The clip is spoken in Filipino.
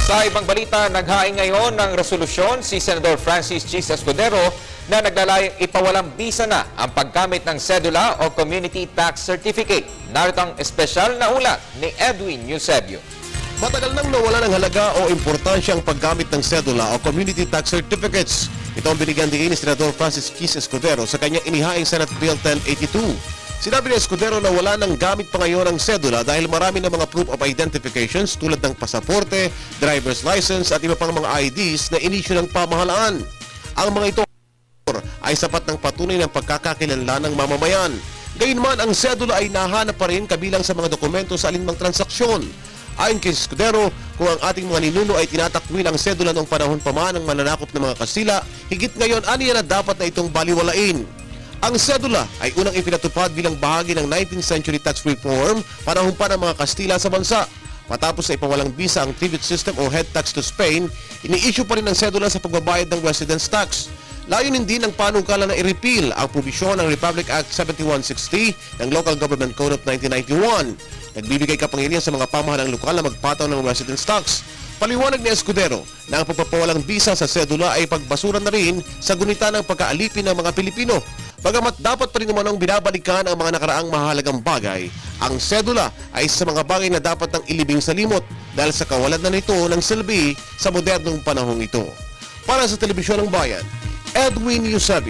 Sa ibang balita, naghain ngayon ng resolusyon si Senador Francis Chis Escudero na naglalayong ipawalang bisa na ang paggamit ng sedula o Community Tax Certificate. Narito ang espesyal na ulat ni Edwin Eusebio. Matagal nang nawala ng halaga o importansya ang paggamit ng sedula o Community Tax Certificates. Ito ang binigyan din ni Senador Francis Chis Escudero sa kanyang inihaing Senate Bill 1082. Sinabi ni Escudero na wala nang gamit pa ngayon ang sedula dahil marami na mga proof of identifications tulad ng pasaporte, driver's license at iba pang mga IDs na inisyu ng pamahalaan. Ang mga ito ay sapat ng patunay ng pagkakakilanlan ng mamamayan. Gayunman, ang sedula ay nahanap pa rin kabilang sa mga dokumento sa alinmang transaksyon. Ayon kay Escudero, kung ang ating mga ninuno ay tinatakwil ang sedula noong panahon pa man ng mananakop ng mga Kastila, higit ngayon aniya na dapat na itong baliwalain. Ang sedula ay unang ipinatupad bilang bahagi ng 19th century tax reform panahon pa ng mga Kastila sa bansa. Matapos na ipawalang bisa ang tribute system o head tax to Spain, ini-issue pa rin ang sedula sa pagbabayad ng residence tax. Layunin din ng panukala na i-repeal ang probisyon ng Republic Act 7160 ng Local Government Code of 1991. Nagbibigay kapangyarihan sa mga pamahalang lokal na magpataw ng residence tax. Paliwanag ni Escudero na ang pagpapawalang bisa sa sedula ay pagbasura na rin sa gunita ng pagkaalipin ng mga Pilipino. Bagamat dapat pa rin naman ang binabalikan ang mga nakaraang mahalagang bagay, ang sedula ay isa sa mga bagay na dapat nang ilibing sa limot dahil sa kawalan na nito ng silbi sa modernong panahong ito. Para sa Telebisyon ng Bayan, Edwin Eusebio.